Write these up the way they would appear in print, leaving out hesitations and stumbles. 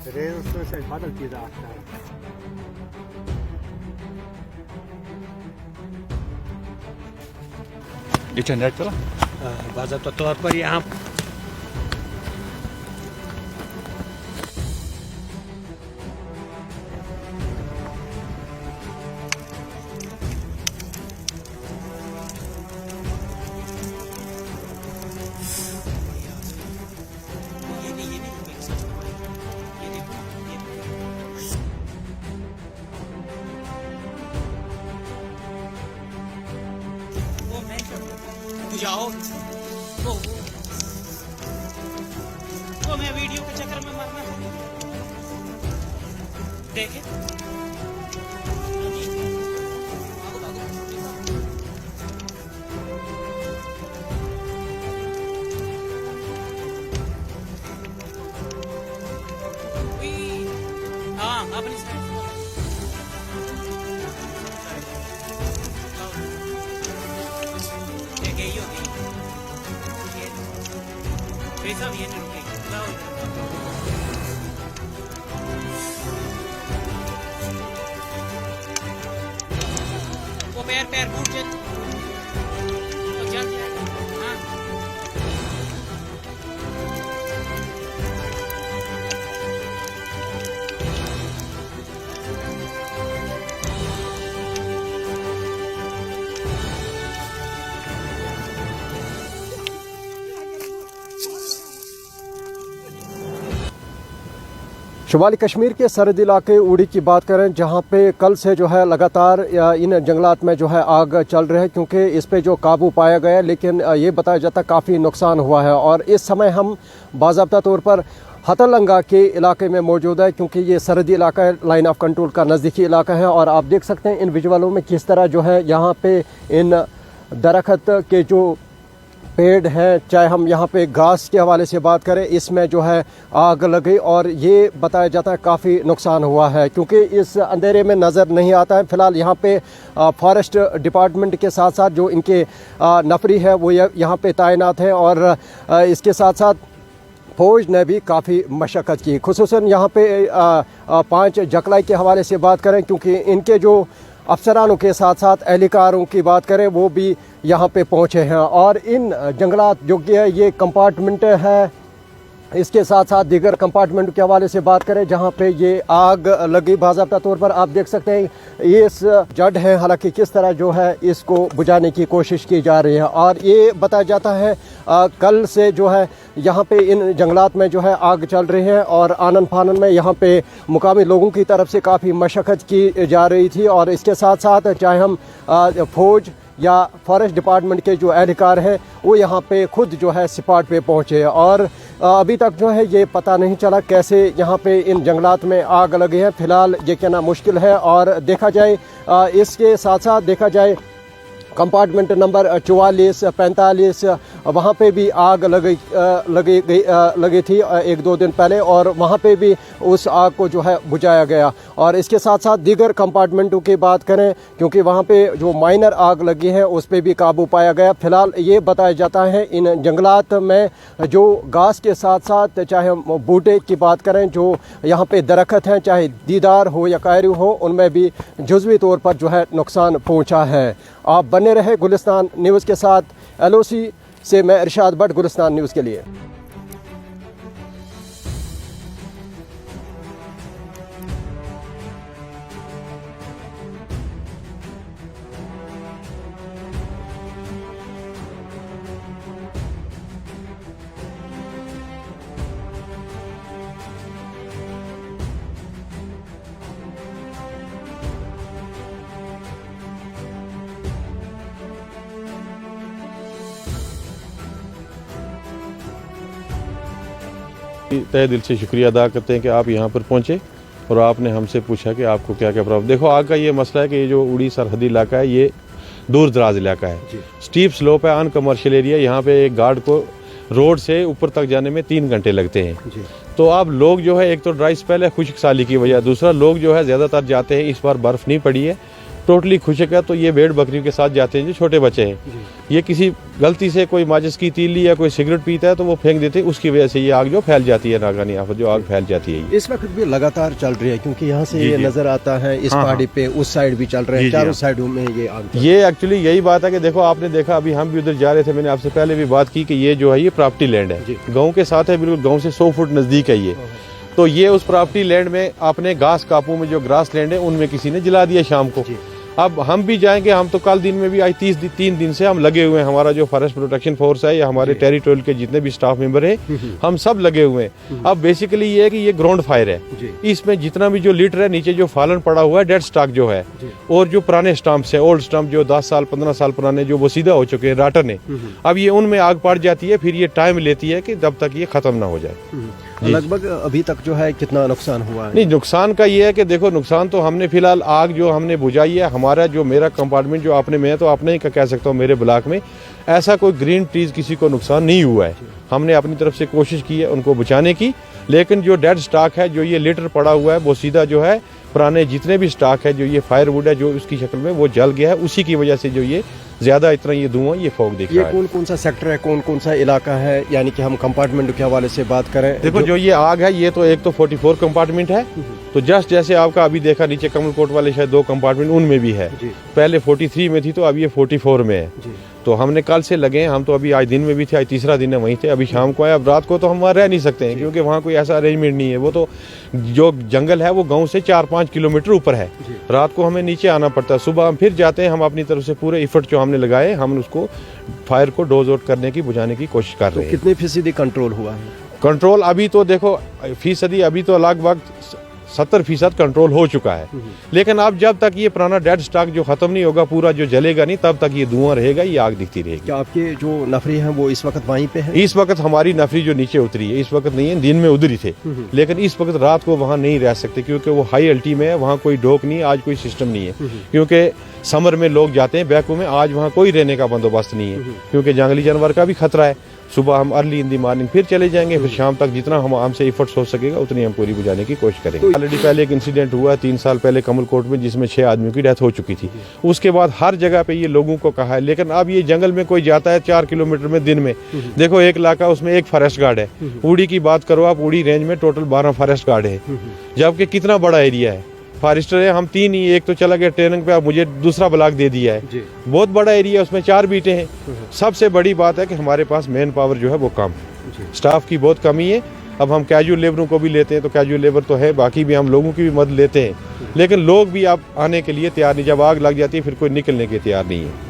Rail से बदल चीज़ आता है। नेट चला बाज़ाब्ता तौर पर यहाँ जाओ वो मैं वीडियो के चक्कर में मरना देखे हाँ अपनी साइड यही होगी पैसा भी नहीं रुकेगी वो पैर फूट जाए तो जल जाएगा हाँ शुमाली कश्मीर के सरहदी इलाके उड़ी की बात करें, जहां पे कल से जो है लगातार इन जंगलात में जो है आग चल रही है, क्योंकि इस पे जो काबू पाया गया, लेकिन ये बताया जाता काफ़ी नुकसान हुआ है। और इस समय हम बाज़ाब्ता तौर पर हथलंगा के इलाके में मौजूद है, क्योंकि ये सरहदी इलाका है, लाइन ऑफ कंट्रोल का नज़दीकी इलाका है। और आप देख सकते हैं इन विजुअलों में किस तरह जो है यहाँ पे इन दरख्त के जो पेड़ हैं, चाहे हम यहाँ पे घास के हवाले से बात करें, इसमें जो है आग लगी और ये बताया जाता है काफ़ी नुकसान हुआ है, क्योंकि इस अंधेरे में नज़र नहीं आता है। फ़िलहाल यहाँ पे फॉरेस्ट डिपार्टमेंट के साथ साथ जो इनके नफरी है वो यहाँ पे तैनात है, और इसके साथ साथ फौज ने भी काफ़ी मशक्क़त की। खुसूसन यहाँ पे 5 जकलाई के हवाले से बात करें, क्योंकि इनके जो अफसरानों के साथ साथ एहलकारों की बात करें वो भी यहाँ पे पहुँचे हैं। और इन जंगलात जो कि है ये कंपार्टमेंट है, इसके साथ साथ दीगर कंपार्टमेंट के हवाले से बात करें जहाँ पे ये आग लगी, बाज़ाब्ता तौर पर आप देख सकते हैं ये इस जड़ है, हालांकि किस तरह जो है इसको बुझाने की कोशिश की जा रही है। और ये बताया जाता है कल से जो है यहाँ पे इन जंगलात में जो है आग चल रही है, और आनन फानन में यहाँ पे मुकामी लोगों की तरफ से काफ़ी मशक्क़त की जा रही थी। और इसके साथ साथ चाहे हम फौज या फॉरेस्ट डिपार्टमेंट के जो एहलकार हैं वो यहाँ पे खुद जो है स्पॉट पे पहुँचे, और अभी तक जो है ये पता नहीं चला कैसे यहाँ पे इन जंगलात में आग लगी है। फ़िलहाल ये कहना मुश्किल है। और देखा जाए इसके साथ साथ देखा जाए कंपार्टमेंट नंबर 44, 45 वहाँ पे भी आग लगी थी 1-2 दिन पहले, और वहाँ पे भी उस आग को जो है बुझाया गया। और इसके साथ साथ दीगर कंपार्टमेंटों की बात करें, क्योंकि वहाँ पे जो माइनर आग लगी है उस पे भी काबू पाया गया। फ़िलहाल ये बताया जाता है इन जंगलात में जो घास के साथ साथ चाहे हम बूटे की बात करें, जो यहाँ पे दरख्त हैं, चाहे दीदार हो या कायरू हो, उनमें भी जुज़वी तौर पर जो है नुकसान पहुँचा है। आप बने रहे गुलिस्तान न्यूज़ के साथ। LOC से मैं इरशाद भट्ट, गुलिस्तान न्यूज़ के लिए। तहे दिल से शुक्रिया अदा करते हैं कि आप यहाँ पर पहुँचे और आपने हमसे पूछा कि आपको क्या क्या प्रॉब्लम। देखो आग का ये मसला है कि ये जो उड़ी सरहदी इलाका है ये दूर दराज इलाका है, स्टीप स्लोप है, अन कमर्शियल एरिया। यहाँ पे एक गार्ड को रोड से ऊपर तक जाने में 3 घंटे लगते हैं। तो अब लोग जो है, एक तो ड्राई स्पेल है खुश्क साली की वजह, दूसरा लोग जो है ज़्यादातर जाते हैं, इस बार बर्फ़ नहीं पड़ी है टोटली खुशक है। तो ये भेड़ बकरियों के साथ जाते हैं जो छोटे बच्चे हैं, ये किसी गलती से कोई माचिस की तीली या कोई सिगरेट पीता है तो वो फेंक देते हैं, उसकी वजह से ये आग जो फैल जाती है, नागानी आफत जो आग फैल जाती है। इस वक्त भी लगातार चल रही है क्योंकि यहाँ से ये नजर आता है, इस पहाड़ी पे उस साइड भी चल रहे हैं, चारों साइडों में ये आग। ये एक्चुअली यही बात है कि देखो आपने देखा, अभी हम भी उधर जा रहे थे, मैंने आपसे पहले भी बात की कि ये जो है ये प्रॉपर्टी लैंड है, गाँव के साथ है, बिल्कुल गाँव से 100 फुट नजदीक है ये। तो ये उस प्रॉपर्टी लैंड में अपने घास कापू में जो ग्रास लैंड है उनमें किसी ने जला दिया शाम को। अब हम भी जाएंगे, हम तो कल दिन में भी आज 3 दिन से हम लगे हुए हैं, हमारा जो फॉरेस्ट प्रोटेक्शन फोर्स है या हमारे टेरिटोरियल के जितने भी स्टाफ मेंबर हैं हम सब लगे हुए हैं। अब बेसिकली ये है कि ये ग्राउंड फायर है, इसमें जितना भी जो लीटर है नीचे जो फालन पड़ा हुआ है, डेड स्टॉक जो है, और जो पुराने स्टम्प्स है, ओल्ड स्टम्प जो 10 साल 15 साल पुराने जो वो सीधा हो चुके हैं राटर ने, अब ये उनमें आग पड़ जाती है, फिर ये टाइम लेती है कि जब तक ये खत्म ना हो जाए। लगभग अभी तक जो है कितना नुकसान हुआ है? नहीं, नुकसान का ये है कि देखो नुकसान तो हमने फिलहाल आग जो हमने बुझाई है, हमारा जो मेरा कंपार्टमेंट जो आपने में है तो आपने ही कह सकता हूँ मेरे ब्लॉक में ऐसा कोई ग्रीन ट्रीज किसी को नुकसान नहीं हुआ है। हमने अपनी तरफ से कोशिश की है उनको बचाने की, लेकिन जो डेड स्टॉक है, जो ये लिटर पड़ा हुआ है, वो सीधा जो है पुराने जितने भी स्टॉक है, जो ये फायरवुड है जो उसकी शक्ल में वो जल गया है, उसी की वजह से जो ये ज्यादा इतना ये धुआं ये फॉग दिख रहा है। कौन कौन सा सेक्टर है, कौन कौन सा इलाका है, यानी कि हम कंपार्टमेंट के हवाले से बात करें? देखो जो ये आग है ये तो एक तो 44 कंपार्टमेंट है, तो जस्ट जैसे आपका अभी देखा नीचे कमलकोट वाले शायद 2 कंपार्टमेंट उनमें भी है, पहले 43 में थी तो अब ये 44 में है। तो हमने कल से लगे हैं, हम तो अभी आज दिन में भी थे, आज तीसरा दिन है वहीं थे, अभी शाम को आए। अब रात को तो हम वहाँ रह नहीं सकते हैं क्योंकि वहाँ कोई ऐसा अरेंजमेंट नहीं है, वो तो जो जंगल है वो गांव से 4-5 किलोमीटर ऊपर है, रात को हमें नीचे आना पड़ता है। सुबह हम फिर जाते हैं, हम अपनी तरफ से पूरे एफर्ट जो हमने लगाए हम उसको फायर को डोज आउट करने की, बुझाने की कोशिश कर रहे हैं। कितने फीसदी कंट्रोल हुआ है? कंट्रोल अभी तो देखो फीसदी अभी तो लगभग 70% कंट्रोल हो चुका है, लेकिन अब जब तक ये पुराना डेड स्टॉक जो खत्म नहीं होगा, पूरा जो जलेगा नहीं, तब तक ये धुआं रहेगा, ये आग दिखती रहेगी। क्या आपके जो नफरी हैं वो इस वक्त वहीं पे है? इस वक्त हमारी नफरी जो नीचे उतरी है इस वक्त नहीं है, दिन में उधर ही थे, लेकिन इस वक्त रात को वहाँ नहीं रह सकते क्योंकि वो हाई अल्टी में है, वहाँ कोई डोक नहीं है, आज कोई सिस्टम नहीं है क्योंकि समर में लोग जाते हैं बैकू में, आज वहाँ कोई रहने का बंदोबस्त नहीं है क्योंकि जंगली जानवर का भी खतरा है। सुबह हम अर्ली इन दी मॉर्निंग फिर चले जाएंगे, फिर शाम तक जितना हम हमसे एफर्ट्स हो सकेगा उतनी हम पूरी बुझाने की कोशिश करेंगे। ऑलरेडी पहले एक इंसिडेंट हुआ 3 साल पहले कमलकोट में जिसमें 6 आदमियों की डेथ हो चुकी थी, उसके बाद हर जगह पे ये लोगों को कहा है, लेकिन अब ये जंगल में कोई जाता है 4 किलोमीटर में दिन में, देखो एक इलाका उसमें एक फॉरेस्ट गार्ड है, उड़ी की बात करो आप, उड़ी रेंज में टोटल 12 फॉरेस्ट गार्ड है, जबकि कितना बड़ा एरिया है, फॉरेस्टर है हम 3 ही, एक तो चला गया ट्रेनिंग पे, अब मुझे दूसरा ब्लॉक दे दिया है, बहुत बड़ा एरिया उसमें 4 बीटे हैं। सबसे बड़ी बात है कि हमारे पास मैन पावर जो है वो कम, स्टाफ की बहुत कमी है। अब हम कैजुअल लेबरों को भी लेते हैं तो कैजुअल लेबर तो है, बाकी भी हम लोगों की भी मदद लेते हैं, लेकिन लोग भी आप आने के लिए तैयार नहीं, जब आग लग जाती है फिर कोई निकलने के तैयार नहीं है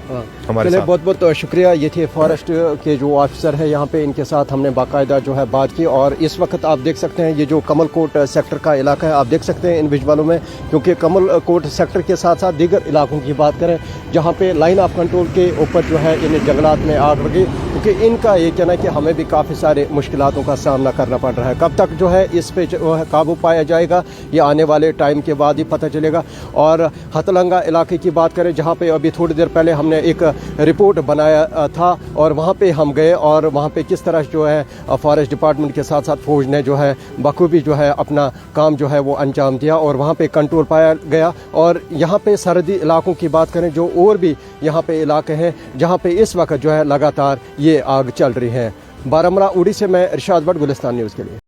हमारे साथ। बहुत बहुत शुक्रिया। ये थे फॉरेस्ट के जो ऑफिसर है यहाँ पे, इनके साथ हमने बाकायदा जो है बात की, और इस वक्त आप देख सकते हैं ये जो कमलकोट सेक्टर का इलाका है, आप देख सकते हैं इन विजुअलों में, क्योंकि कमलकोट सेक्टर के साथ साथ दीगर इलाकों की बात करें जहाँ पे लाइन ऑफ कंट्रोल के ऊपर जो है इन जंगलात में आग लगी, क्योंकि इनका ये कहना है कि हमें भी काफ़ी सारे मुश्किलातों का सामना करना पड़ रहा है। कब तक जो है इस पे जो है काबू पाया जाएगा ये आने वाले टाइम के बाद ही पता चलेगा। और हथलंगा इलाके की बात करें जहाँ पे अभी थोड़ी देर पहले हमने एक रिपोर्ट बनाया था और वहाँ पे हम गए और वहाँ पे किस तरह जो है फॉरेस्ट डिपार्टमेंट के साथ साथ फौज ने जो है बखूबी जो है अपना काम जो है वो अंजाम दिया और वहाँ पे कंट्रोल पाया गया। और यहाँ पे सरहदी इलाकों की बात करें जो और भी यहाँ पे इलाके हैं जहाँ पे इस वक्त जो है लगातार ये आग चल रही है। बारामूला उड़ी से मैं इरशाद भट्ट, गुलिस्तान न्यूज़ के लिए।